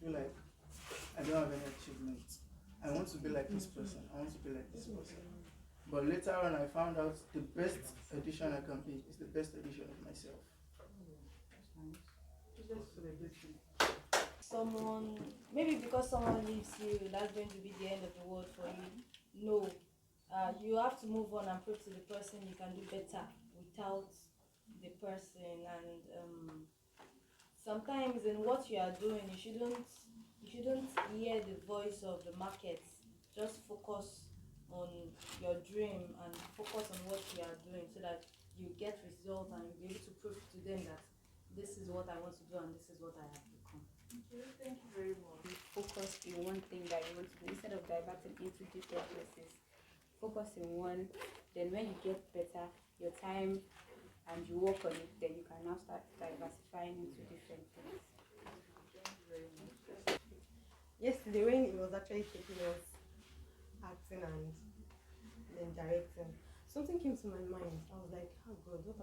feel like I don't have any achievements. I want to be like this person. I want to be like this person. But later on, I found out the best edition I can be is the best edition of myself. Someone, maybe because someone leaves you, that's going to be the end of the world for you. No, you have to move on and prove to the person you can do better without the person. And sometimes in what you are doing, you shouldn't hear the voice of the market. Just focus on your dream and focus on what you are doing, so that you get results and you'll be able to prove to them that this is what I want to do and this is what I have become. Okay, thank you very much. Focus in one thing that you want to do instead of diverting into different places. Focus in one, then when you get better, your time, and you work on it, then you can now start diversifying into different things. Thank you very much. Yesterday, when it was actually taking us acting and then directing, something came to my mind. I was like, oh God, what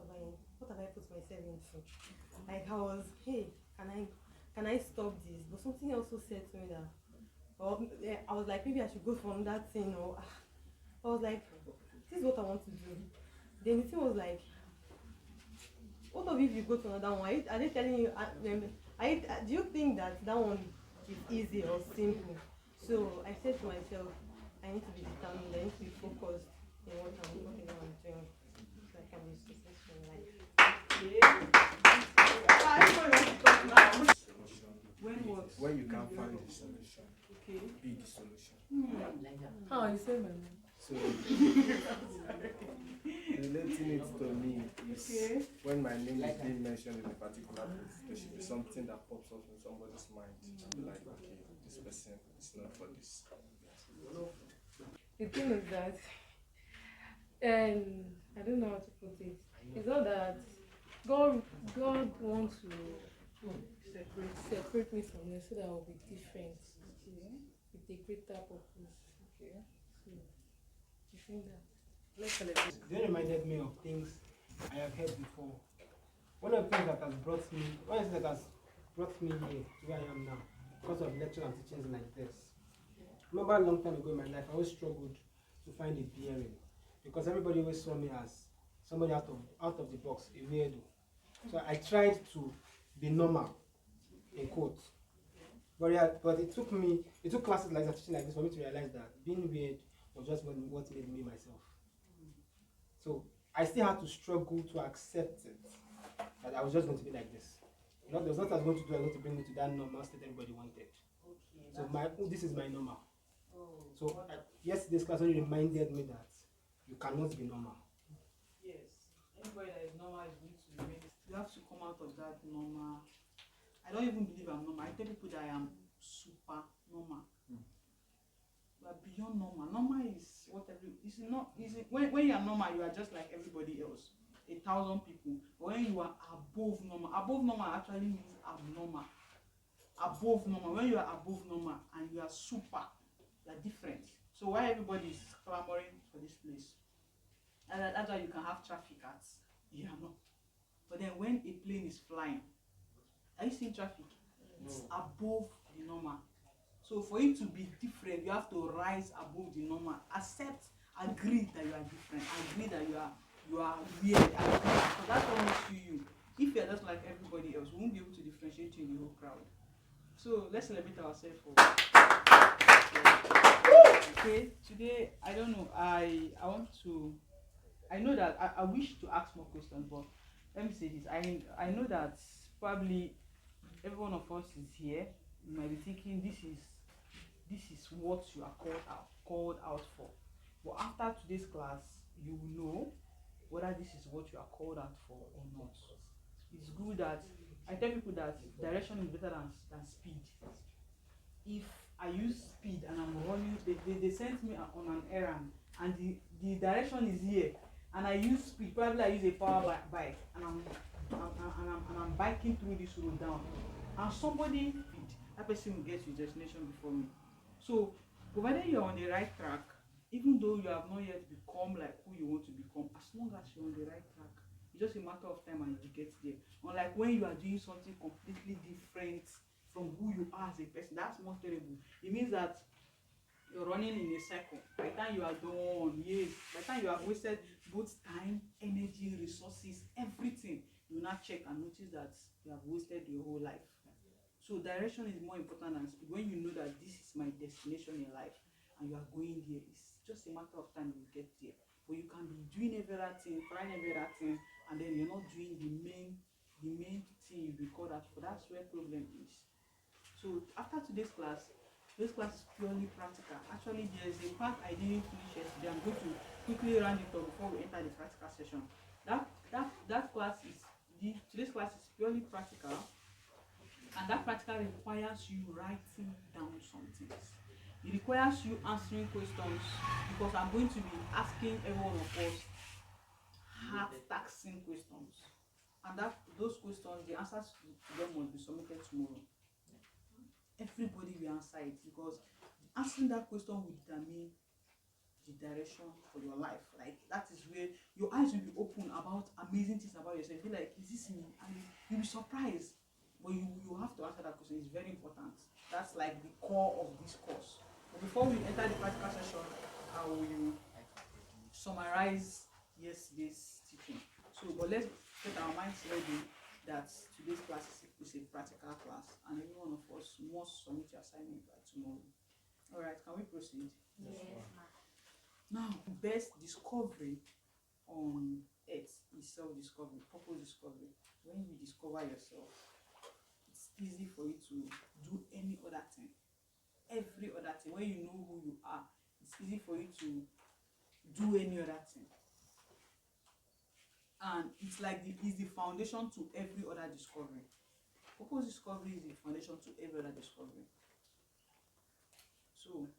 have I put myself into? Like I was, hey, can I stop this? But something also said to me that, I was like, maybe I should go from that thing, or I was like, this is what I want to do. Then the thing was like, what if you go to another one? Are they telling you? Do you think that one is easy or simple? So I said to myself, I need to be determined. I need to be focused in what I'm doing, so I can be successful in life. When you can't find the solution, be the solution. How you say my name? So relating it to me is when my name is being mentioned in a particular place, there should be something that pops up in somebody's mind to be like, okay, this person is not for this. The thing is that, I don't know how to put it. It's not that God wants to separate me from them so that I will be different, with a greater purpose. Okay, so I think that. Let's celebrate. They reminded me of things I have heard before. One of the things that has brought me here to where I am now, because of lecture and teachings like this. Remember a long time ago in my life, I always struggled to find a bearing because everybody always saw me as somebody out of the box, a weirdo. So I tried to be normal, in quotes. But it took classes like that, teaching like this, for me to realize that being weird was just what made me myself. So I still had to struggle to accept it, that I was just going to be like this. There was nothing I was going to do. I was going to bring me to that normal state everybody wanted. So this is my normal. So yesterday's class only reminded me that you cannot be normal. Yes, anybody that is normal is going to remain. You have to come out of that normal. I don't even believe I'm normal. I tell people that I am super normal. But beyond normal, normal is whatever. It's not easy. When you are normal, you are just like everybody else. 1,000 people. But when you are above normal actually means abnormal. Above normal. When you are above normal and you are super, you are different. So why everybody is clamoring for this place? And that's why you can have traffic at no. But then when a plane is flying, are you seeing traffic? It's above the normal. So for you to be different, you have to rise above the normal. Agree that you are different. Agree that you are weird. So that's what makes you. If you are just like everybody else, we won't be able to differentiate you in the whole crowd. So let's celebrate ourselves for. Okay, today I don't know. I know that I wish to ask more questions, but let me say this. I know that probably every one of us is here. You might be thinking this is what you are called out for. But after today's class, you will know whether this is what you are called out for or not. It's good that I tell people that direction is better than speed. If I use speed and I'm running, they sent me on an errand and the direction is here, and I use speed. Probably I use a power bike and I'm biking through this road down, and somebody, that person will get to his destination before me. So provided you're on the right track, even though you have not yet become like who you want to become, as long as you're on the right track, it's just a matter of time and you get there. Unlike when you are doing something completely different from who you are as a person. That's more terrible. It means that you're running in a cycle. By the time you are done, yes, by the time you have wasted both time, energy, resources, everything, you now check and notice that you have wasted your whole life. So direction is more important than speed. When you know that this is my destination in life and you are going there, it's just a matter of time you get there. But you can be doing everything, trying everything, and then you're not doing the main thing you record out for. That's where problem is. So after today's class is purely practical. Actually, there's a part I didn't finish yesterday. I'm going to quickly round it up before we enter the practical session. Today's class is purely practical, and that practical requires you writing down some things. It requires you answering questions, because I'm going to be asking every one of us heart-taxing questions, and those questions, the answers to them must be submitted tomorrow. Everybody will answer it, because answering that question will determine the direction for your life. Like, that is where your eyes will be open about amazing things about yourself. Be like, is this me? And you'll be surprised. But you have to answer that question. It's very important. That's like the core of this course. But before we enter the practical session, I will summarize yesterday's teaching. So, but let's get our minds ready that today's class is a practical class, and every one of us must submit your assignment by tomorrow. All right, can we proceed? Yes, ma'am. Now, best discovery on earth is self-discovery, purpose discovery. When you discover yourself, it's easy for you to do any other thing. Every other thing. When you know who you are, it's easy for you to do any other thing. And it's like it's the foundation to every other discovery. Purpose discovery is the foundation to every other discovery. So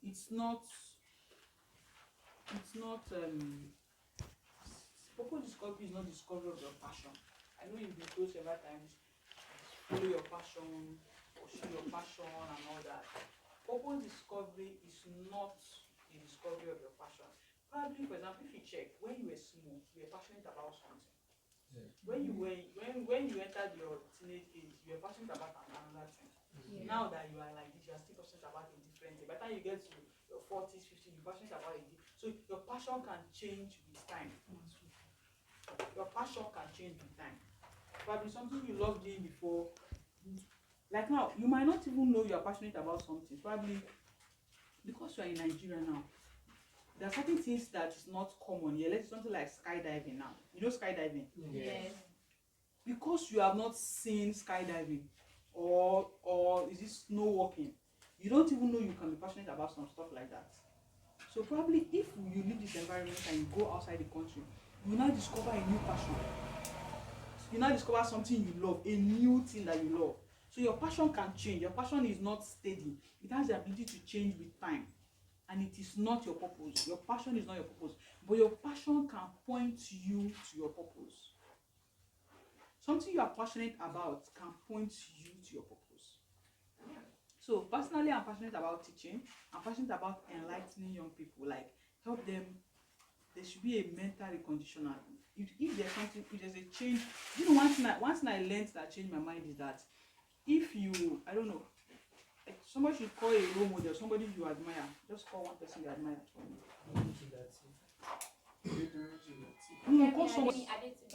it's not purpose discovery is not discovery of your passion. I know you've been told several times, follow your passion, pursue your passion and all that. Purpose discovery is not the discovery of your passion. Probably, for example, if you check, when you were small, you were passionate about something. Yeah. When you entered your teenage age, you were passionate about another thing. Yeah. Now that you are like this, you are still passionate about a different thing. By the time you get to your 40s, 50s, you're passionate about it. So your passion can change with time. Your passion can change with time. Probably something you loved doing before. Like now, you might not even know you are passionate about something. Probably because you are in Nigeria now. There are certain things that is not common here. Let's something like skydiving now. You know skydiving? Yes. Because you have not seen skydiving or is it snow walking, you don't even know you can be passionate about some stuff like that. So probably if you leave this environment and you go outside the country, you now discover a new passion. You now discover something you love, a new thing that you love. So your passion can change. Your passion is not steady. It has the ability to change with time. And it is not your purpose. Your passion is not your purpose. But your passion can point you to your purpose. Something you are passionate about can point you to your purpose. So personally, I'm passionate about teaching. I'm passionate about enlightening young people. Like, help them. There should be a mental reconditioner. If there's something, if there's a change. You know, one thing I learned that changed my mind is that if you, I don't know, somebody should call a role model, somebody you admire. Just call one person you admire for me. No, call somebody.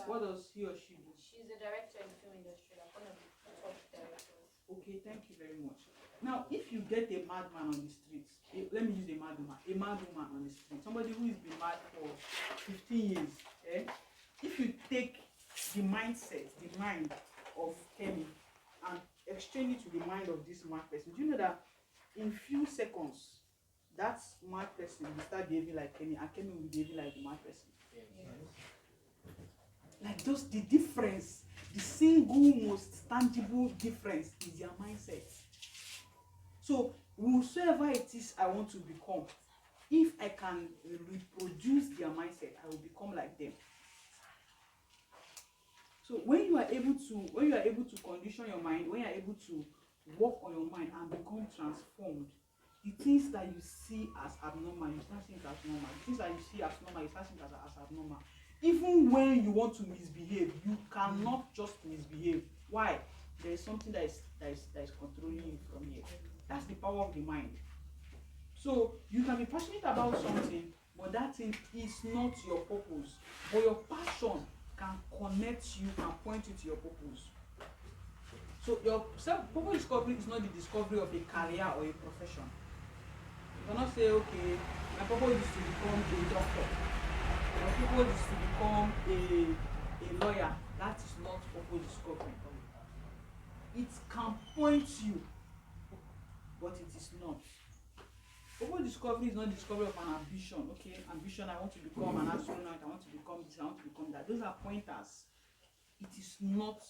What does he or she do? She's a director in the film industry, like one of the top directors. Okay, thank you very much. Now, if you get a madman on the streets, let me use a madwoman on the street, somebody who has been mad for 15 years, if you take the mindset, the mind of Kemi, and exchange it to the mind of this mad person, do you know that in few seconds that mad person will start behaving like Kemi, and Kemi will be behaving like the mad person? Yes. Like, just the difference, the single most tangible difference is their mindset. So whosoever it is I want to become, if I can reproduce their mindset, I will become like them. So when you are able to condition your mind, when you are able to work on your mind and become transformed, the things that you see as abnormal, you start seeing it as normal. The things that you see as normal, you start seeing it as abnormal. Even when you want to misbehave, you cannot just misbehave. Why? there is something that is controlling you from here. That's the power of the mind. So you can be passionate about something, but that thing is not your purpose. But your passion can connect you and point you to your purpose. So your purpose discovery is not the discovery of a career or a profession. You cannot say, okay, my purpose is to become a doctor. My purpose is to become a lawyer. That is not purpose discovery. It can point you, but it is not. Purpose discovery is not the discovery of an ambition. Okay, ambition, I want to become an astronaut, I want to become this, I want to become that. Those are pointers. It is not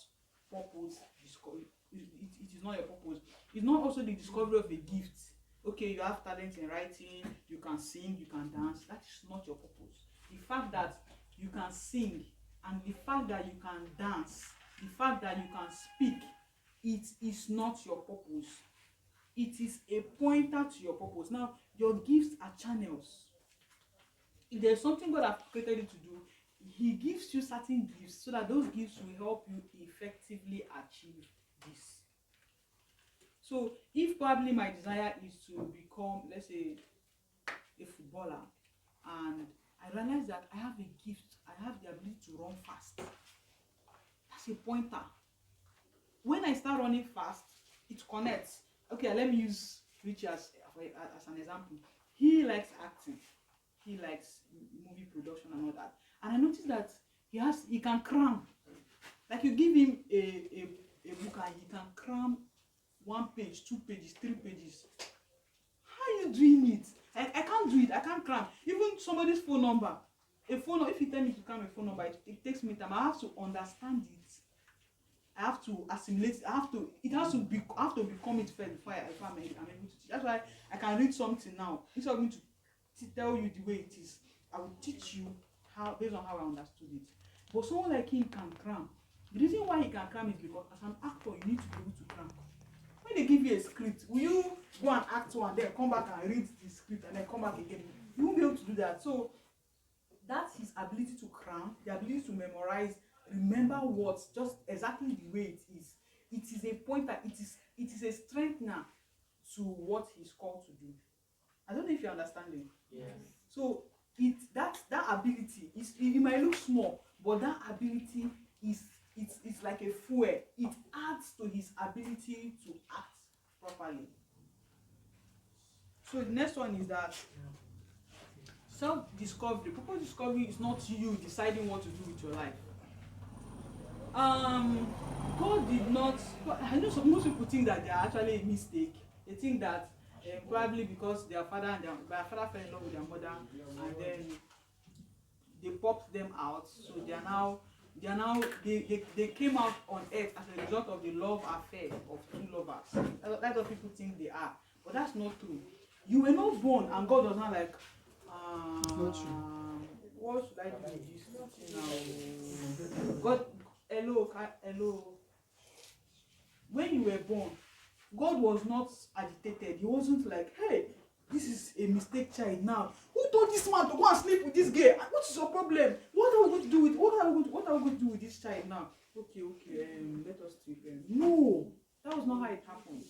purpose discovery. It is not your purpose. It's not also the discovery of a gift. Okay, you have talent in writing, you can sing, you can dance. That is not your purpose. The fact that you can sing and the fact that you can dance, the fact that you can speak, it is not your purpose. It is a pointer to your purpose. Now, your gifts are channels. If there's something God has created you to do, He gives you certain gifts so that those gifts will help you effectively achieve this. So, if probably my desire is to become, let's say, a footballer, and I realize that I have a gift, I have the ability to run fast, that's a pointer. When I start running fast, it connects. Okay, let me use Richie as an example. He likes acting. He likes movie production and all that. And I noticed that he can cram. Like you give him a book and he can cram 1 page, 2 pages, 3 pages. How are you doing it? I can't do it. I can't cram. Even somebody's phone number. If you tell me to cram a phone number, it takes me time. I have to understand it. I have to assimilate it. I have to become it first before I'm able to teach. That's why I can read something now. Instead of me to tell you the way it is, I will teach you how based on how I understood it. But someone like him can cram. The reason why he can cram is because as an actor, you need to be able to cram. When they give you a script, will you go and act one, then come back and read the script and then come back again? You won't be able to do that. So that's his ability to cram, the ability to memorize, remember words just exactly the way it is. It is a pointer. It is a strengthener to what he's called to do. I don't know if you're understanding. Yes. So that ability it might look small, but that ability it's like a fuel. It adds to his ability to act properly. So the next one is that self-discovery. Purpose discovery is not you deciding what to do with your life. God did not. I know most people think that they are actually a mistake. They think that probably because their father fell in love with their mother, and then they popped them out. So they came out on earth as a result of the love affair of two lovers. That's what people think they are, but that's not true. You were not born, and God was not like, what should I do with this now? God, hello. When you were born, God was not agitated. He wasn't like, hey, this is a mistake child now. Who told this man to go and sleep with this girl? What is your problem? What are we going to do with what are we going to do with this child now? Okay, let us sleep. No, that was not how it happened.